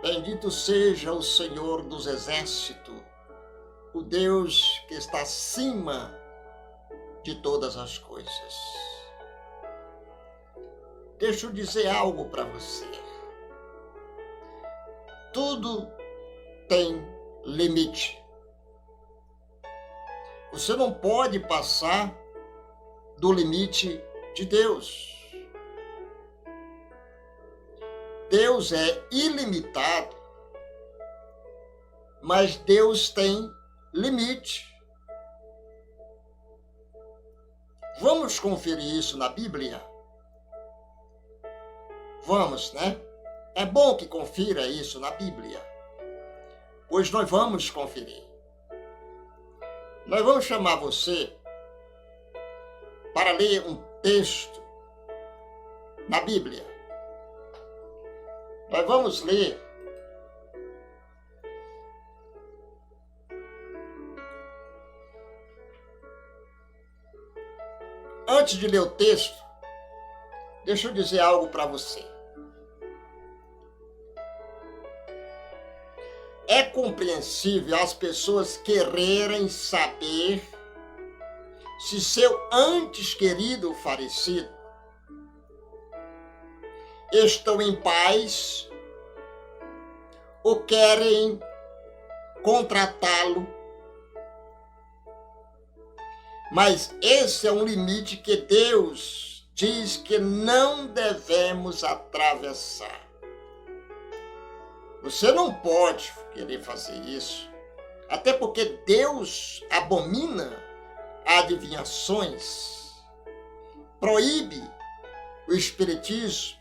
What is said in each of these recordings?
Bendito seja o Senhor dos Exércitos, o Deus que está acima de todas as coisas. Deixa eu dizer algo para você. Tudo tem limite. Você não pode passar do limite de Deus. Deus é ilimitado, mas Deus tem limite. Vamos conferir isso na Bíblia? Vamos, né? É bom que confira isso na Bíblia, pois nós vamos conferir. Nós vamos chamar você para ler um texto na Bíblia. Nós vamos ler antes de ler o texto, deixa eu dizer algo para você. É compreensível as pessoas quererem saber se seu antes querido falecido estão em paz ou querem contratá-lo. Mas esse é um limite que Deus diz que não devemos atravessar. Você não pode querer fazer isso, até porque Deus abomina adivinhações, proíbe o espiritismo.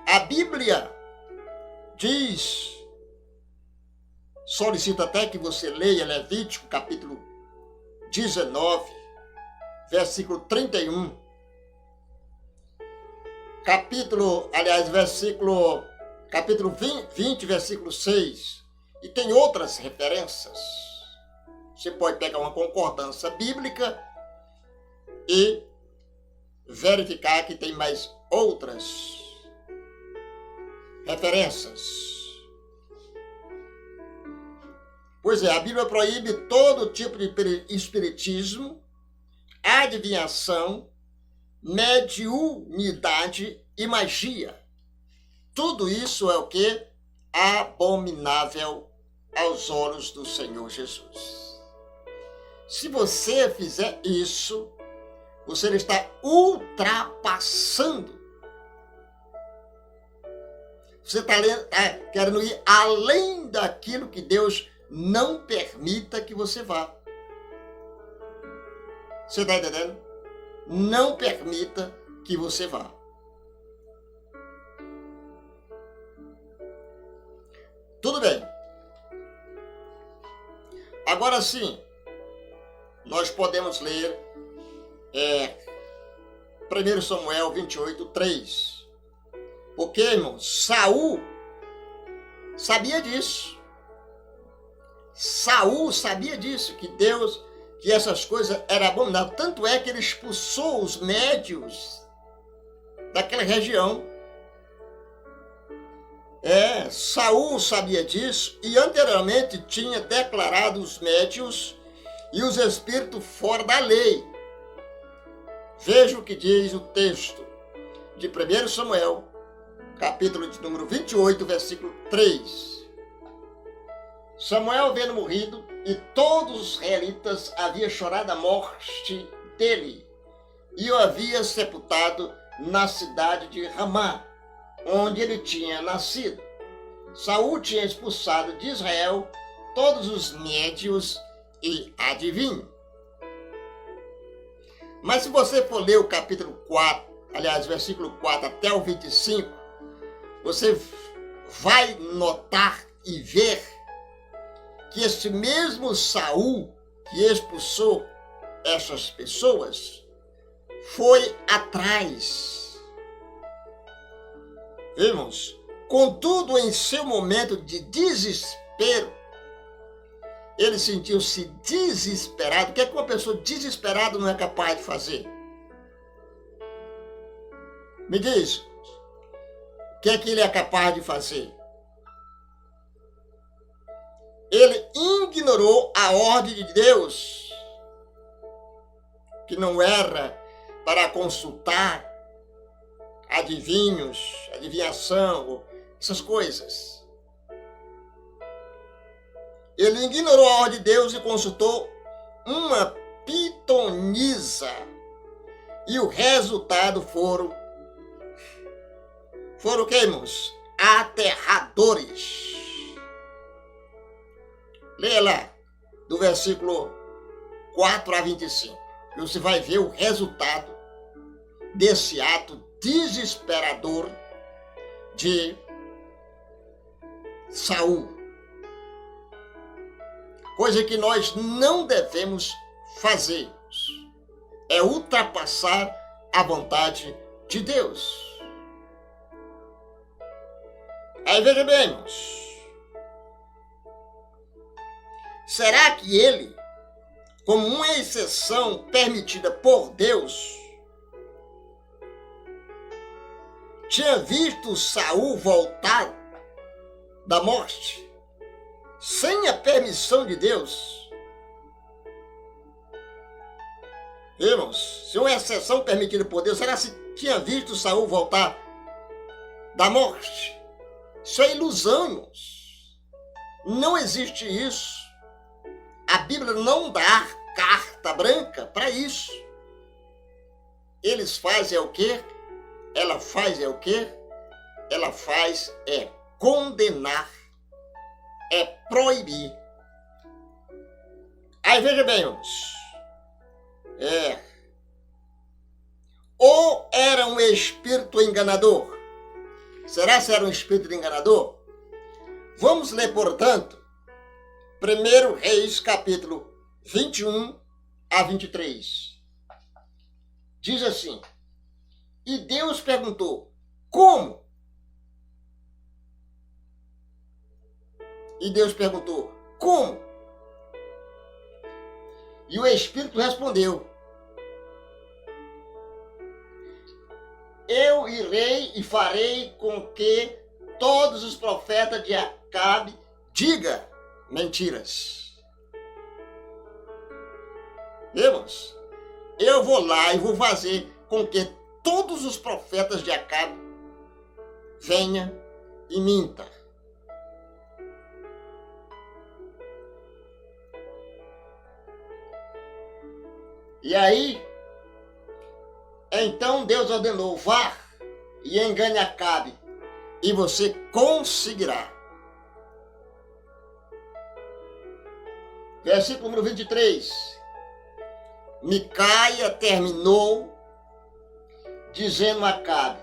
A Bíblia diz, solicito até que você leia Levítico capítulo 19, versículo 31. Capítulo 20, versículo 6. E tem outras referências. Você pode pegar uma concordância bíblica e verificar que tem mais outras referências. Pois é, a Bíblia proíbe todo tipo de espiritismo, adivinhação, mediunidade e magia. Tudo isso é o que? Abominável aos olhos do Senhor Jesus. Se você fizer isso, você está ultrapassando. Você está querendo ir além daquilo que Deus não permita que você vá. Você está entendendo? Não permita que você vá. Tudo bem. Agora sim, nós podemos ler 1 Samuel 28, 3. Porque, irmão, Saul sabia disso. Saul sabia disso, que essas coisas eram abomináveis. Tanto é que ele expulsou os médios daquela região. Saul sabia disso e anteriormente tinha declarado os médios e os espíritos fora da lei. Veja o que diz o texto de 1 Samuel, capítulo de número 28, versículo 3. Samuel, havendo morrido, e todos os israelitas haviam chorado a morte dele, e o havia sepultado na cidade de Ramá, onde ele tinha nascido. Saul tinha expulsado de Israel todos os médios e adivinhos. Mas se você for ler o capítulo 4, versículo 4 até o 25, você vai notar e ver que esse mesmo Saul que expulsou essas pessoas foi atrás. Irmãos, contudo, em seu momento de desespero, ele sentiu-se desesperado. O que é que uma pessoa desesperada não é capaz de fazer? Me diz, o que é que ele é capaz de fazer? Ele ignorou a ordem de Deus, que não era para consultar adivinhos, adivinhação, essas coisas. Ele ignorou a ordem de Deus e consultou uma pitonisa. E o resultado foram o que, irmãos? Aterradores. Leia lá, do versículo 4 a 25. E você vai ver o resultado desse ato desesperador de Saul. Coisa que nós não devemos fazer. É ultrapassar a vontade de Deus. Aí veja bem, irmãos. Será que ele, como uma exceção permitida por Deus, tinha visto Saul voltar da morte sem a permissão de Deus? Irmãos, se uma exceção permitida por Deus, será que tinha visto Saul voltar da morte? Isso é ilusão, irmãos. Não existe isso. A Bíblia não dá carta branca para isso. Eles fazem o quê? Ela faz o quê? Ela faz condenar, proibir. Aí veja bem, irmãos. Ou era um espírito enganador? Será que era um espírito enganador? Vamos ler, portanto, 1 Reis, capítulo 21 a 23. Diz assim: E Deus perguntou, como? E Deus perguntou, como? E o Espírito respondeu, eu irei e farei com que todos os profetas de Acabe digam mentiras. Irmãos, eu vou lá e vou fazer com que todos os profetas de Acabe venham e mintam. E aí, então Deus ordenou, vá e engane Acabe, e você conseguirá. Versículo número 23. Micaia terminou dizendo a Acabe,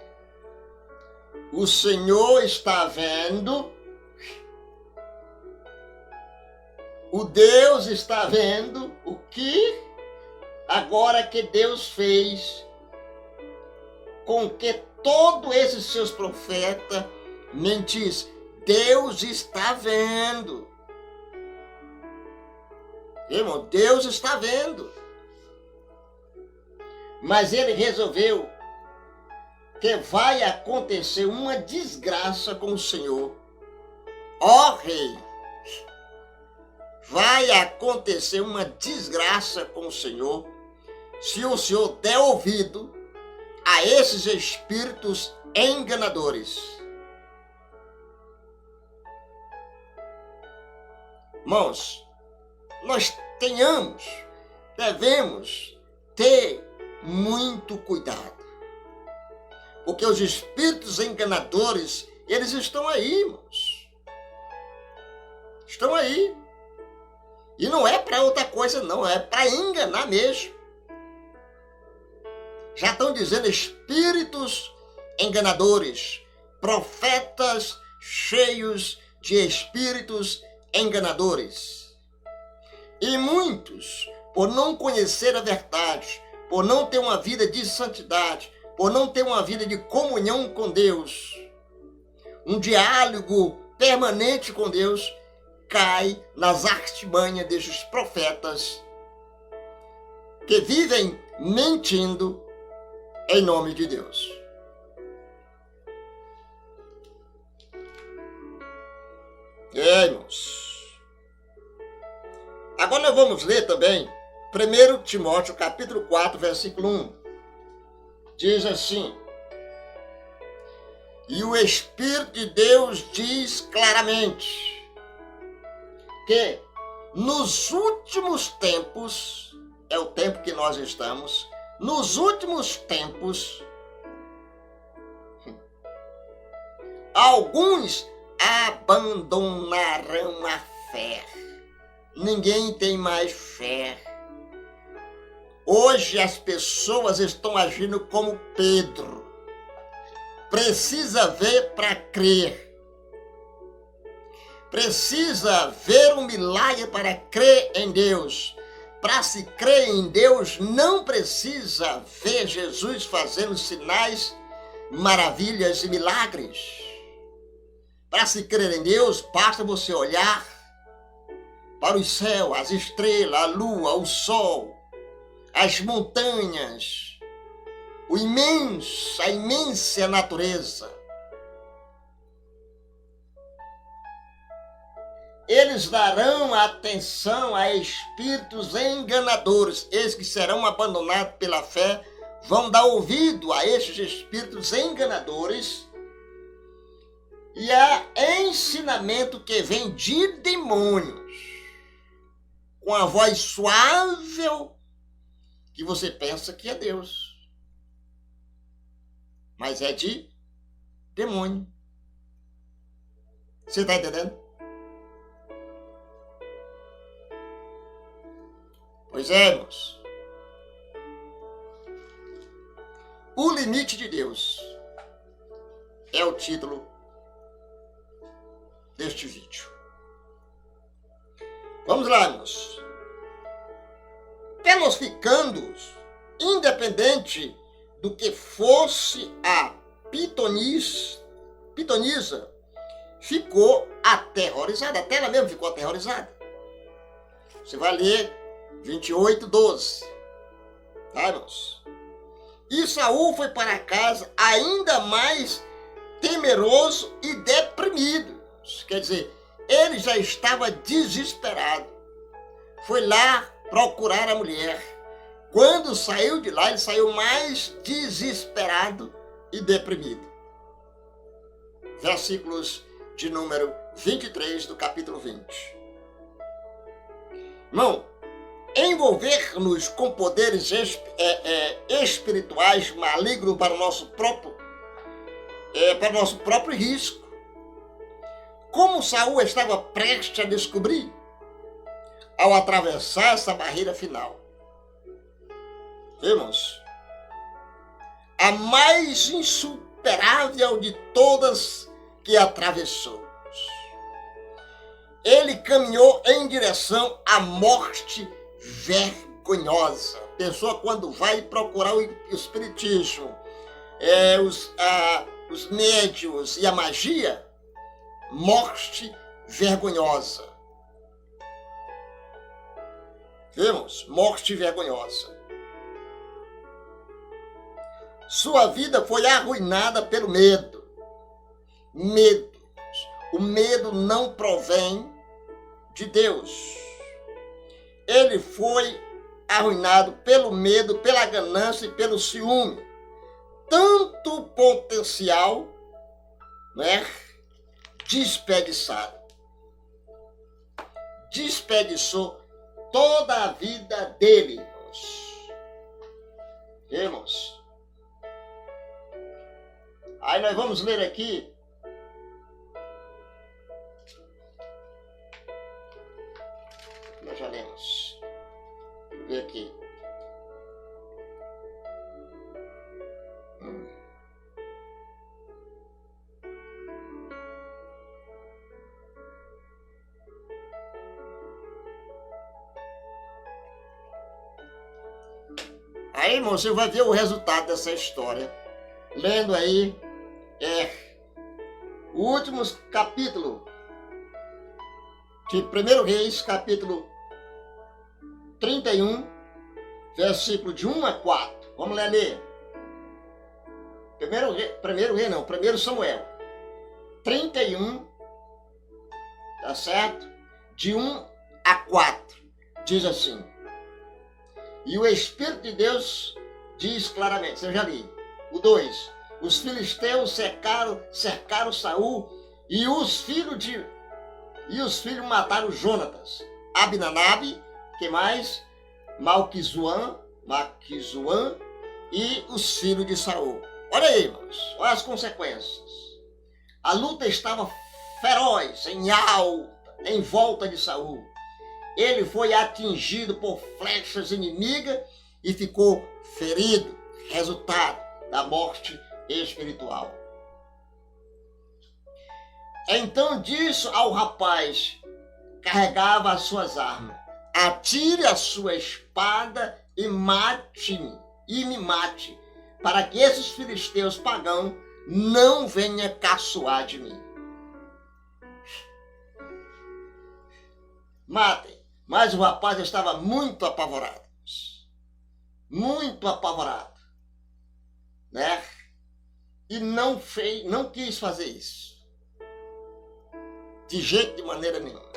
o Senhor está vendo, o Deus está vendo o que agora que Deus fez com que todos esses seus profetas mentissem. Deus está vendo. Irmão, Deus está vendo. Mas ele resolveu que vai acontecer uma desgraça com o Senhor. Ó rei, vai acontecer uma desgraça com o Senhor se o Senhor der ouvido a esses espíritos enganadores. Irmãos, nós devemos ter muito cuidado. Porque os espíritos enganadores, eles estão aí, irmãos. Estão aí. E não é para outra coisa, não. É para enganar mesmo. Já estão dizendo espíritos enganadores. Profetas cheios de espíritos enganadores. E muitos, por não conhecer a verdade, por não ter uma vida de santidade, por não ter uma vida de comunhão com Deus, um diálogo permanente com Deus, cai nas artimanhas desses profetas que vivem mentindo em nome de Deus. Irmãos. Agora nós vamos ler também 1 Timóteo capítulo 4, versículo 1. Diz assim: e o Espírito de Deus diz claramente que nos últimos tempos, é o tempo que nós estamos, nos últimos tempos, alguns abandonarão a fé. Ninguém tem mais fé. Hoje as pessoas estão agindo como Pedro. Precisa ver para crer. Precisa ver um milagre para crer em Deus. Para se crer em Deus, não precisa ver Jesus fazendo sinais, maravilhas e milagres. Para se crer em Deus, basta você olhar para o céu, as estrelas, a lua, o sol, as montanhas, a imensa natureza. Eles darão atenção a espíritos enganadores. Esses que serão abandonados pela fé vão dar ouvido a esses espíritos enganadores e a ensinamento que vem de demônios, com a voz suave que você pensa que é Deus, mas é de demônio. Você está entendendo? Pois é, irmãos. O limite de Deus é o título deste vídeo. Vamos lá, irmãos. Ficando, independente do que fosse a pitonisa, ficou aterrorizada. Até ela mesmo ficou aterrorizada. Você vai ler 28:12. Tá, irmãos? E Saul foi para casa ainda mais temeroso e deprimido. Quer dizer, ele já estava desesperado. Foi lá procurar a mulher. Quando saiu de lá, ele saiu mais desesperado e deprimido. Versículos de número 23 do capítulo 20. Irmão, envolver-nos com poderes espirituais malignos para o nosso próprio risco, como Saul estava prestes a descobrir ao atravessar essa barreira final. Irmãos, a mais insuperável de todas que atravessou. Ele caminhou em direção à morte vergonhosa. A pessoa, quando vai procurar o espiritismo, os médiuns e a magia, morte vergonhosa. Vemos? Morte vergonhosa. Sua vida foi arruinada pelo medo. Medo. O medo não provém de Deus. Ele foi arruinado pelo medo, pela ganância e pelo ciúme. Tanto potencial, né, desperdiçado. Desperdiçou toda a vida dele, irmãos. Irmãos. Aí nós vamos ler aqui. Nós já lemos. Deixa eu ver aqui. Aí, irmão, você vai ver o resultado dessa história. Lendo aí, o último capítulo de 1 Reis, capítulo 31, versículo de 1 a 4. Vamos ler. 1 Samuel 31, tá certo? De 1 a 4, diz assim: e o Espírito de Deus diz claramente, eu já li. O 2, os filisteus cercaram Saul e os filhos mataram Jonatas, Abinadab, que mais? Malquizuã e os filhos de Saul. Olha aí, irmãos, olha as consequências. A luta estava feroz, em volta de Saul. Ele foi atingido por flechas inimigas e ficou ferido, resultado da morte espiritual. Então disse ao rapaz, carregava as suas armas: atire a sua espada e me mate, para que esses filisteus pagãos não venham caçoar de mim. Matem. Mas o rapaz estava muito apavorado, né? E não quis fazer isso, de maneira nenhuma.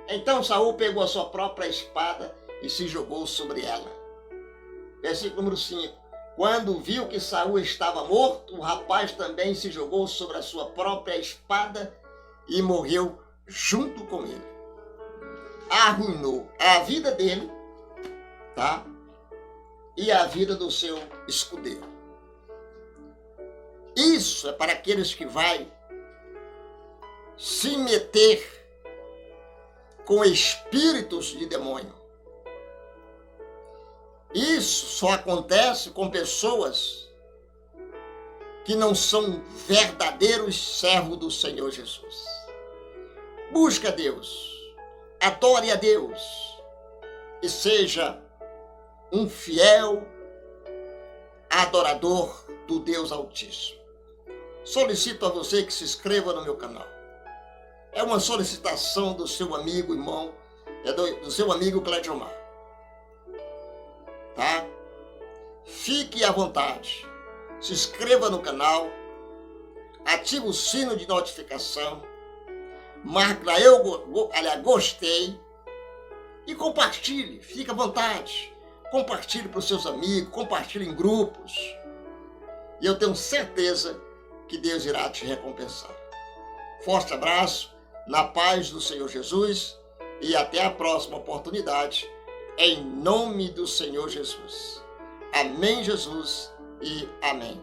Então Saul pegou a sua própria espada e se jogou sobre ela. Versículo número 5. Quando viu que Saul estava morto, o rapaz também se jogou sobre a sua própria espada e morreu junto com ele. Arruinou a vida dele, tá? E a vida do seu escudeiro. Isso é para aqueles que vai se meter com espíritos de demônio. Isso só acontece com pessoas que não são verdadeiros servos do Senhor Jesus. Busca a Deus, adore a Deus e seja um fiel adorador do Deus Altíssimo. Solicito a você que se inscreva no meu canal. É uma solicitação do seu amigo, irmão, do seu amigo Clédiomar. Tá? Fique à vontade. Se inscreva no canal, ative o sino de notificação, marque lá gostei e compartilhe. Fique à vontade. Compartilhe para os seus amigos, compartilhe em grupos. E eu tenho certeza que Deus irá te recompensar. Forte abraço, na paz do Senhor Jesus e até a próxima oportunidade, em nome do Senhor Jesus. Amém, Jesus, e amém.